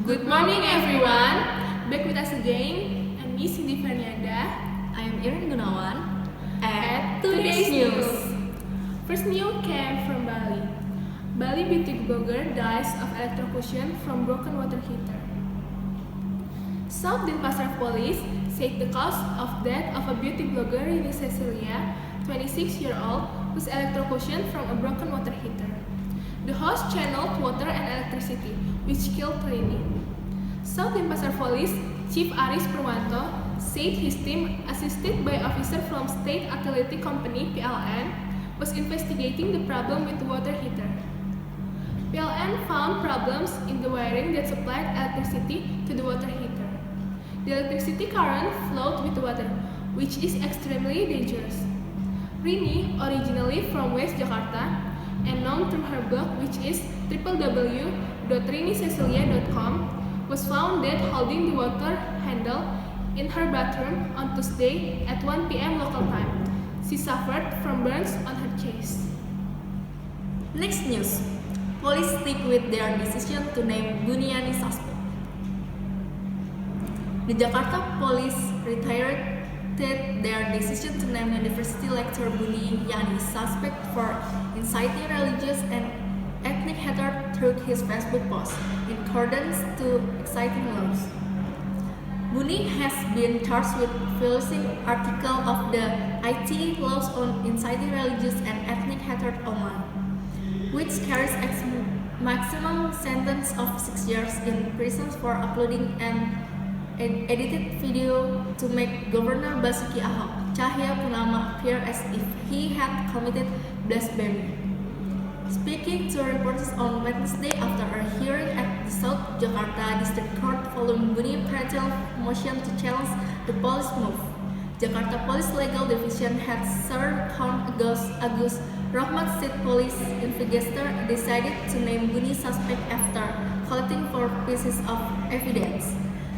Good morning everyone, back with us again. I'm Miss Cindy Fernanda. I am Irin Gunawan At today's news. First news came from Bali. Bali beauty blogger dies of electrocution from broken water heater. South Denpasar police said the cause of death of a beauty blogger Rini Cecilia, 26-year-old, was electrocution from a broken water heater. The host channeled water and electricity, which killed Rini. South Denpasar Police Chief Aris Purwanto said his team, assisted by officers from State Utility Company (PLN), was investigating the problem with the water heater. PLN found problems in the wiring that supplied electricity to the water heater. The electricity current flowed with the water, which is extremely dangerous. Rini, originally from West Jakarta, and known through her blog, which is www.rinicecilia.com, was found dead holding the water handle in her bathroom on Tuesday at 1 p.m. local time. She suffered from burns on her chest. Next news. Police stick with their decision to name Buniani suspect. The Jakarta police reiterated their decision to name university lecturer Buniani suspect for inciting religious and ethnic hatred through his Facebook post, in accordance to exciting laws. Buni has been charged with violating article of the IT laws on inciting religious and ethnic hatred online, which carries a maximum sentence of 6 years in prison for uploading an edited video to make Governor Basuki Cahayapurnama appear as if he had committed blasphemy. Speaking to reporters on Wednesday after a hearing at the South Jakarta District Court following Buni Patriae motion to challenge the police move, Jakarta Police Legal Division had served count Agus Rahmat State Police investigator decided to name Buni suspect after collecting 4 pieces of evidence.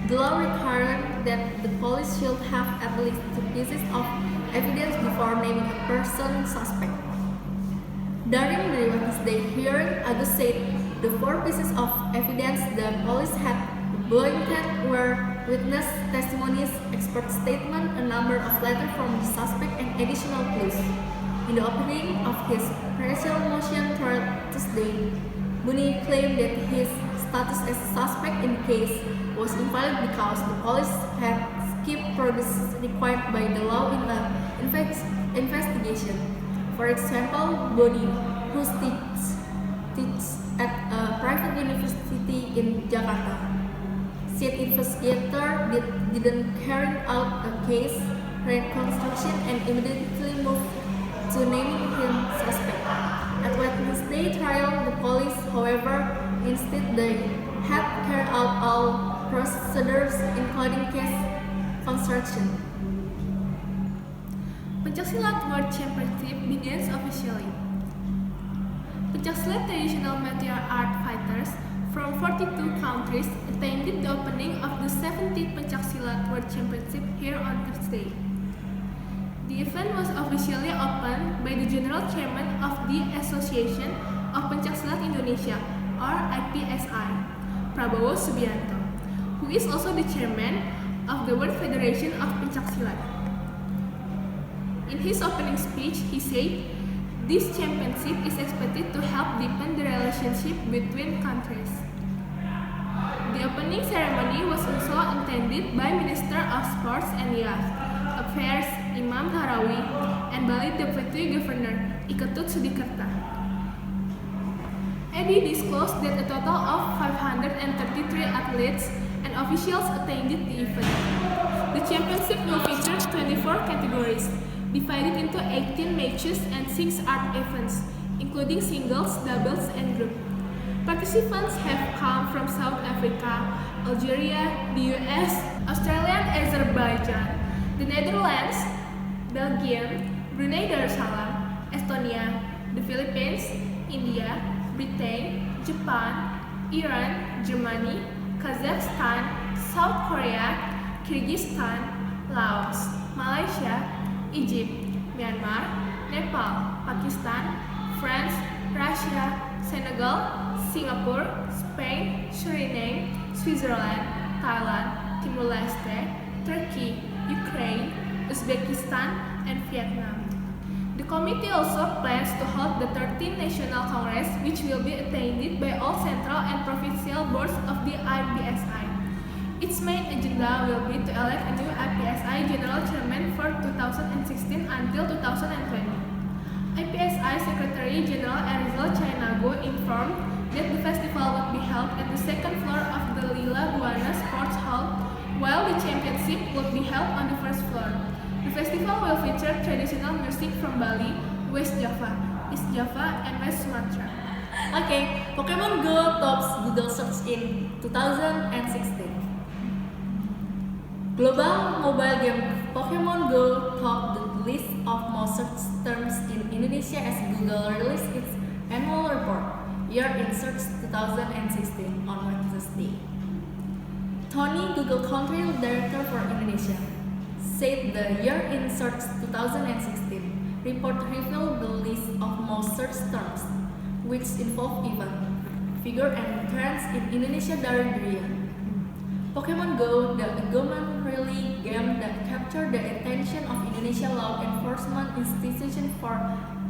The law required that the police should have at least 2 pieces of evidence before naming a person suspect. During the Wednesday hearing, Agus said the 4 pieces of evidence the police had obtained were witness testimonies, expert statement, a number of letters from the suspect, and additional clues. In the opening of his pretrial motion trial Tuesday, Buni claimed that his status as a suspect in the case was invalid because the police had skipped procedures required by the law in an investigation. For example, Buni, who teaches at a private university in Jakarta, said investigators didn't carry out a case reconstruction and immediately moved to naming him suspect. At Wednesday trial, the police, however, instead they had carried out all procedures including case construction. Pencaksilat World Championship begins officially. Pencaksilat traditional martial art fighters from 42 countries attended the opening of the 17th Pencaksilat World Championship here on Thursday. The event was officially opened by the General Chairman of the Association of Pencaksilat Indonesia, or IPSI, Prabowo Subianto, who is also the chairman of the World Federation of Pencaksilat. In his opening speech, he said, "This championship is expected to help deepen the relationship between countries." The opening ceremony was also attended by Minister of Sports and Youth Affairs Imam Nahrawi and Bali Deputy Governor Iketut Sudikerta. EDI disclosed that a total of 533 athletes and officials attended the event. The championship will feature 24 categories, divided into 18 matches and 6 art events, including singles, doubles, and group. Participants have come from South Africa, Algeria, the US, Australia, and Azerbaijan, the Netherlands, Belgium, Brunei Darussalam, Estonia, the Philippines, India, Britain, Japan, Iran, Germany, Kazakhstan, South Korea, Kyrgyzstan, Laos, Malaysia, Egypt, Myanmar, Nepal, Pakistan, France, Russia, Senegal, Singapore, Spain, Suriname, Switzerland, Thailand, Timor-Leste, Turkey, Ukraine, Uzbekistan, and Vietnam. The committee also plans to hold the 13th National Congress, which will be attended by all central and provincial boards of the IPSI. Its main agenda will be to elect a new IPSI General Chairman for 2016 until 2020. IPSI Secretary General Erizal Chainago informed that the festival would be held at the second floor of the Lila Buana Sports Hall, while the championship would be held on the first floor. The festival will feature traditional music from Bali, West Java, East Java, and West Sumatra. Okay, Pokemon Go tops Google search in 2016. Global mobile game Pokemon Go topped the list of most searched terms in Indonesia as Google released its annual report, Year in Search 2016, on Wednesday. Tony, Google Country Director for Indonesia, said the Year in Search 2016 report revealed the list of most searched terms, which involve event, figure, and trends in Indonesia during the year. Pokemon Go, the augmented game that captured the attention of Indonesia law enforcement institutions for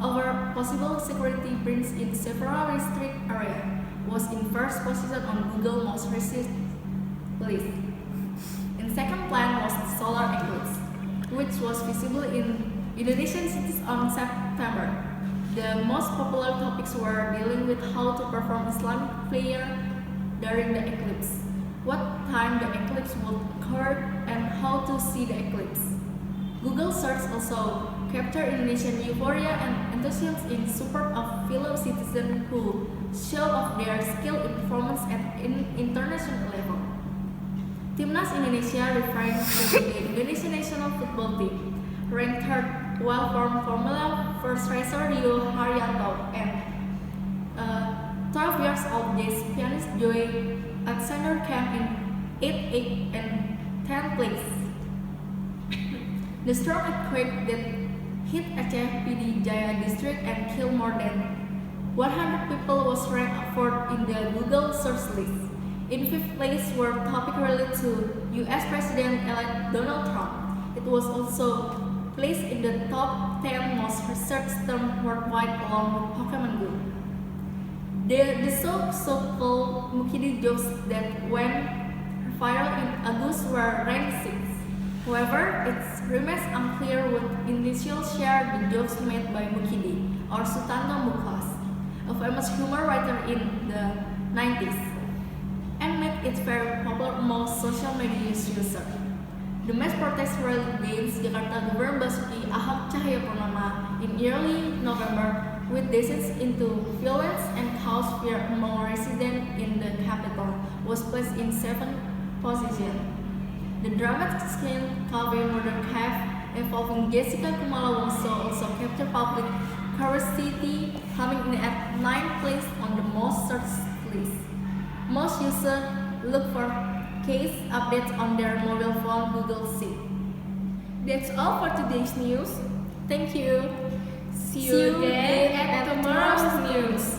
over possible security breaches in several restricted areas, was in first position on Google most recent list. In second plan was the solar eclipse, which was visible in Indonesian cities on September. The most popular topics were dealing with how to perform Islamic prayer during the eclipse, what time the eclipse would occur, and how to see the eclipse. Google search also captured Indonesian euphoria and enthusiasm in support of fellow citizens who show off their skill in performance at international level. Timnas Indonesia, referring to the Indonesian national football team, ranked third, while Formula First racer Rio Haryanto and 12 years old jazz pianist Joy Alexander came in 8th and 10th place. The strong earthquake that hit Aceh PD Jaya district and killed more than 100 people was ranked fourth in the Google search list. In 5th place were topics related to US President-elect Donald Trump. It was also placed in the top 10 most researched terms worldwide along with Pokemon Go. The so-called Mukidi jokes that went viral in August were ranked 6th. However, it remains unclear what initial share the jokes made by Mukidi or Sutanto Muklas, a famous humor writer in the 90s, and made it very popular among social media users. The mass protest rally against Jakarta Governor Basuki Ahmad Cahayapurnama in early November, with descents into violence and caused fear among residents in the capital, was placed in 7th position. The dramatic scene Cafe Murder Cave involving Jessica Kumala Wongso also captured public curiosity, coming in at 9th place on the most searched list. Most users look for case updates on their mobile phone Google Sheet. That's all for today's news. Thank you. See you again at tomorrow's news.